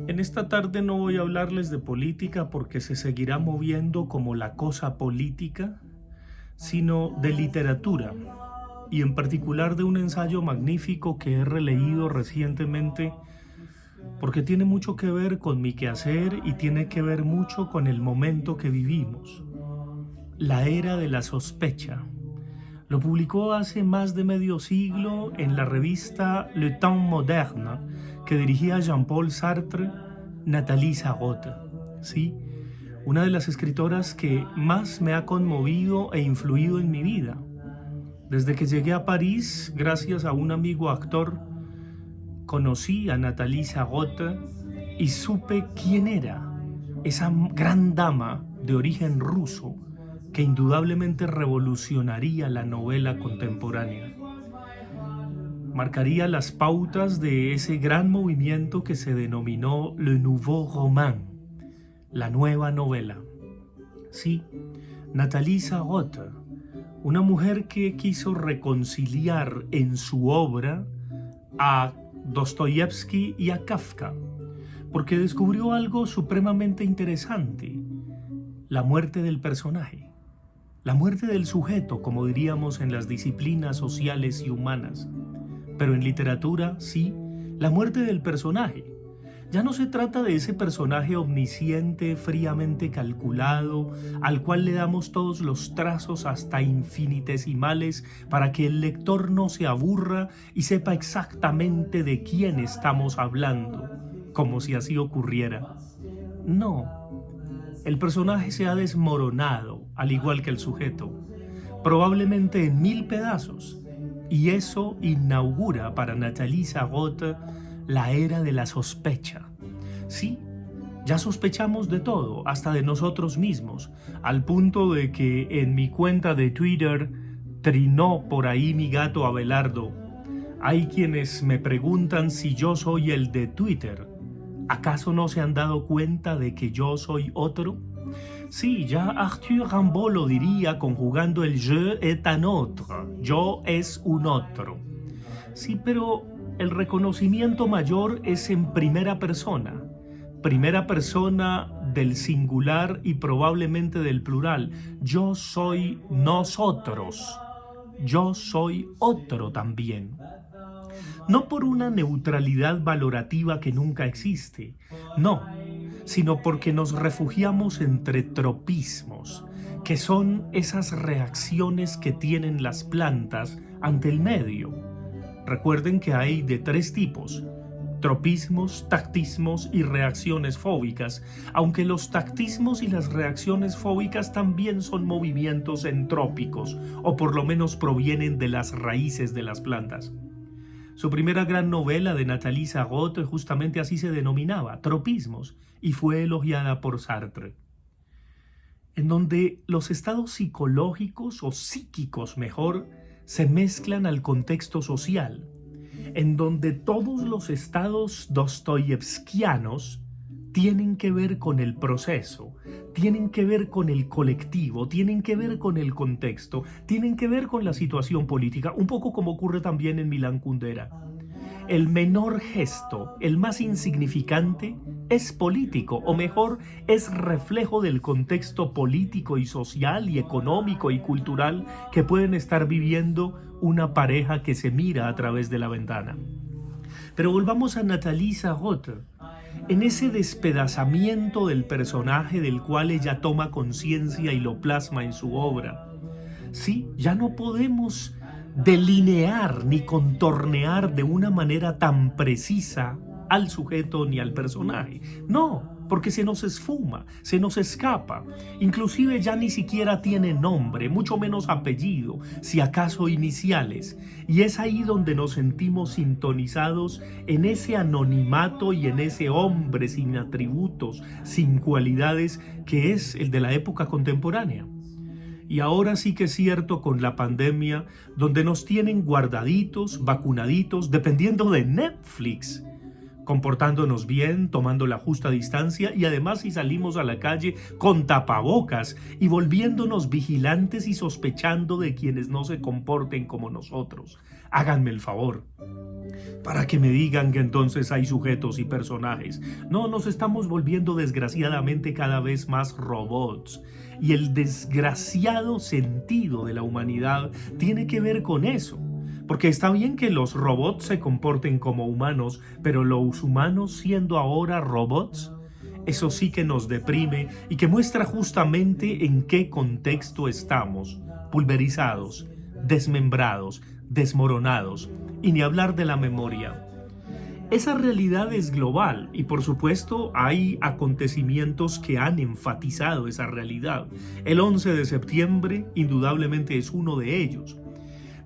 En esta tarde no voy a hablarles de política porque se seguirá moviendo como la cosa política, sino de literatura, y en particular de un ensayo magnífico que he releído recientemente porque tiene mucho que ver con mi quehacer y tiene que ver mucho con el momento que vivimos. La era de la sospecha. Lo publicó hace más de medio siglo en la revista Le Temps Moderne, que dirigía Jean-Paul Sartre, Nathalie Sarraute. Sí, una de las escritoras que más me ha conmovido e influido en mi vida. Desde que llegué a París, gracias a un amigo actor, conocí a Nathalie Sarraute y supe quién era esa gran dama de origen ruso que indudablemente revolucionaría la novela contemporánea. Marcaría las pautas de ese gran movimiento que se denominó Le Nouveau Roman, la nueva novela. Sí, Nathalie Sarraute, una mujer que quiso reconciliar en su obra a Dostoyevsky y a Kafka, porque descubrió algo supremamente interesante: la muerte del personaje, la muerte del sujeto, como diríamos en las disciplinas sociales y humanas. Pero en literatura, sí, la muerte del personaje. Ya no se trata de ese personaje omnisciente, fríamente calculado, al cual le damos todos los trazos hasta infinitesimales para que el lector no se aburra y sepa exactamente de quién estamos hablando, como si así ocurriera. No, el personaje se ha desmoronado, al igual que el sujeto, probablemente en 1000 pedazos, y eso inaugura para Nathalie Sarraute la era de la sospecha. Sí, ya sospechamos de todo, hasta de nosotros mismos, al punto de que en mi cuenta de Twitter trinó por ahí mi gato Abelardo. Hay quienes me preguntan si yo soy el de Twitter. ¿Acaso no se han dado cuenta de que yo soy otro? Sí, ya Arthur Rimbaud lo diría conjugando el je est un autre, yo es un otro. Sí, pero el reconocimiento mayor es en primera persona del singular y probablemente del plural. Yo soy nosotros, yo soy otro también. No por una neutralidad valorativa que nunca existe, no, sino porque nos refugiamos entre tropismos, que son esas reacciones que tienen las plantas ante el medio. Recuerden que hay de 3 tipos: tropismos, tactismos y reacciones fóbicas, aunque los tactismos y las reacciones fóbicas también son movimientos entrópicos, o por lo menos provienen de las raíces de las plantas. Su primera gran novela de Nathalie Sarraute justamente así se denominaba, Tropismos, y fue elogiada por Sartre, en donde los estados psicológicos o psíquicos mejor se mezclan al contexto social, en donde todos los estados dostoyevskianos tienen que ver con el proceso, tienen que ver con el colectivo, tienen que ver con el contexto, tienen que ver con la situación política, un poco como ocurre también en Milán Kundera. El menor gesto, el más insignificante, es político, o mejor, es reflejo del contexto político y social y económico y cultural que pueden estar viviendo una pareja que se mira a través de la ventana. Pero volvamos a Nathalie Sarraute. En ese despedazamiento del personaje del cual ella toma conciencia y lo plasma en su obra. Sí, ya no podemos delinear ni contornear de una manera tan precisa al sujeto ni al personaje. No, porque se nos esfuma, se nos escapa. Inclusive ya ni siquiera tiene nombre, mucho menos apellido, si acaso iniciales. Y es ahí donde nos sentimos sintonizados en ese anonimato y en ese hombre sin atributos, sin cualidades, que es el de la época contemporánea. Y ahora sí que es cierto con la pandemia, donde nos tienen guardaditos, vacunaditos, dependiendo de Netflix, comportándonos bien, tomando la justa distancia y además si salimos a la calle con tapabocas y volviéndonos vigilantes y sospechando de quienes no se comporten como nosotros. Háganme el favor. Para que me digan que entonces hay sujetos y personajes. No, nos estamos volviendo desgraciadamente cada vez más robots. Y el desgraciado sentido de la humanidad tiene que ver con eso. Porque está bien que los robots se comporten como humanos, pero los humanos siendo ahora robots, eso sí que nos deprime y que muestra justamente en qué contexto estamos, pulverizados, desmembrados, desmoronados, y ni hablar de la memoria. Esa realidad es global y por supuesto hay acontecimientos que han enfatizado esa realidad. El 11 de septiembre indudablemente es uno de ellos.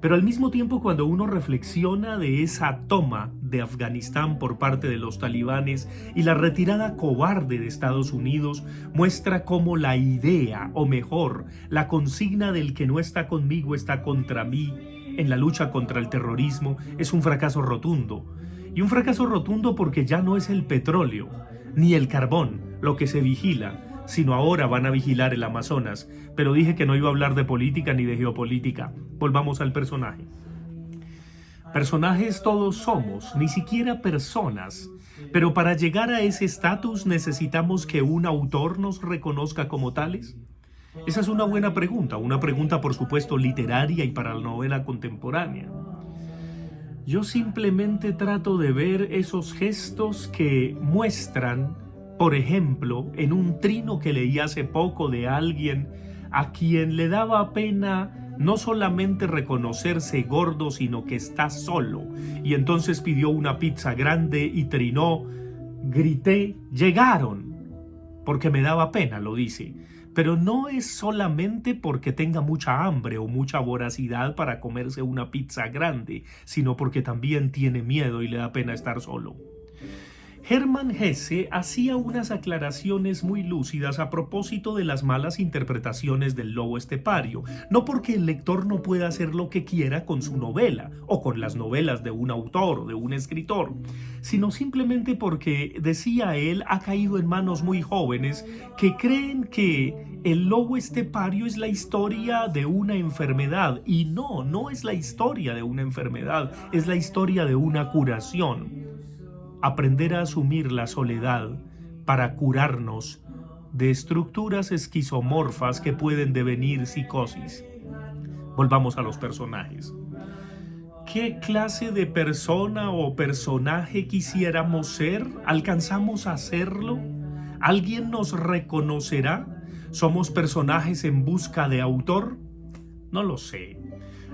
Pero al mismo tiempo, cuando uno reflexiona de esa toma de Afganistán por parte de los talibanes y la retirada cobarde de Estados Unidos, muestra cómo la idea, o mejor, la consigna del que no está conmigo está contra mí en la lucha contra el terrorismo, es un fracaso rotundo. Y un fracaso rotundo porque ya no es el petróleo ni el carbón lo que se vigila, sino ahora van a vigilar el Amazonas. Pero dije que no iba a hablar de política ni de geopolítica. Volvamos al personaje. Personajes todos somos, ni siquiera personas. Pero para llegar a ese estatus necesitamos que un autor nos reconozca como tales. Esa es una buena pregunta, una pregunta por supuesto literaria y para la novela contemporánea. Yo simplemente trato de ver esos gestos que muestran, por ejemplo, en un trino que leí hace poco de alguien a quien le daba pena no solamente reconocerse gordo, sino que está solo. Y entonces pidió una pizza grande y trinó, grité, llegaron, porque me daba pena, lo dice. Pero no es solamente porque tenga mucha hambre o mucha voracidad para comerse una pizza grande, sino porque también tiene miedo y le da pena estar solo. Hermann Hesse hacía unas aclaraciones muy lúcidas a propósito de las malas interpretaciones del lobo estepario, no porque el lector no pueda hacer lo que quiera con su novela o con las novelas de un autor o de un escritor, sino simplemente porque, decía él, ha caído en manos muy jóvenes que creen que el lobo estepario es la historia de una enfermedad, y no es la historia de una enfermedad, es la historia de una curación. Aprender a asumir la soledad para curarnos de estructuras esquizomorfas que pueden devenir psicosis. Volvamos a los personajes. ¿Qué clase de persona o personaje quisiéramos ser? ¿Alcanzamos a serlo? ¿Alguien nos reconocerá? ¿Somos personajes en busca de autor? No lo sé.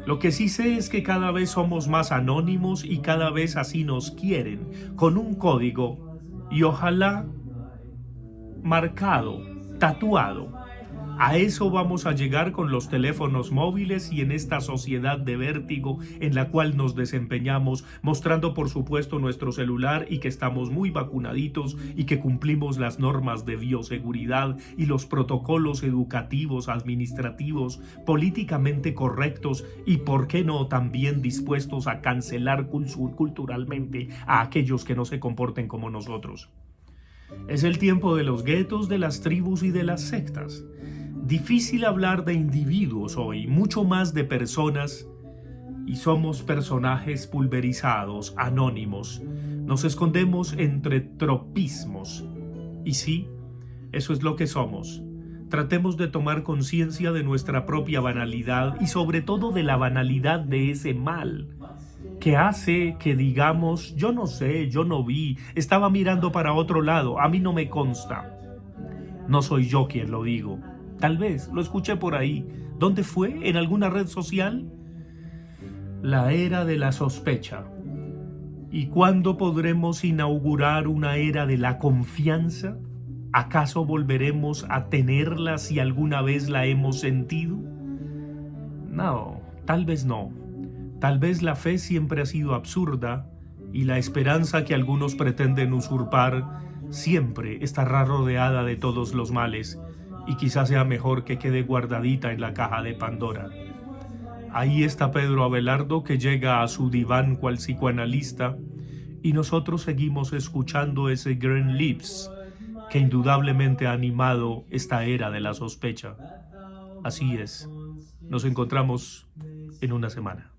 Lo que sí sé es que cada vez somos más anónimos y cada vez así nos quieren, con un código y ojalá marcado, tatuado. A eso vamos a llegar con los teléfonos móviles y en esta sociedad de vértigo en la cual nos desempeñamos, mostrando por supuesto nuestro celular y que estamos muy vacunaditos y que cumplimos las normas de bioseguridad y los protocolos educativos, administrativos, políticamente correctos y, por qué no, también dispuestos a cancelar culturalmente a aquellos que no se comporten como nosotros. Es el tiempo de los guetos, de las tribus y de las sectas. Difícil hablar de individuos hoy, mucho más de personas, y somos personajes pulverizados, anónimos. Nos escondemos entre tropismos. Y sí, eso es lo que somos. Tratemos de tomar conciencia de nuestra propia banalidad y sobre todo de la banalidad de ese mal que hace que digamos, yo no sé, yo no vi, estaba mirando para otro lado, a mí no me consta. No soy yo quien lo digo. Tal vez lo escuché por ahí. ¿Dónde fue? ¿En alguna red social? La era de la sospecha. ¿Y cuándo podremos inaugurar una era de la confianza? ¿Acaso volveremos a tenerla si alguna vez la hemos sentido? No, tal vez no. Tal vez la fe siempre ha sido absurda y la esperanza que algunos pretenden usurpar siempre estará rodeada de todos los males y quizás sea mejor que quede guardadita en la caja de Pandora. Ahí está Pedro Abelardo que llega a su diván cual psicoanalista y nosotros seguimos escuchando ese Green Lips que indudablemente ha animado esta era de la sospecha. Así es. Nos encontramos en una semana.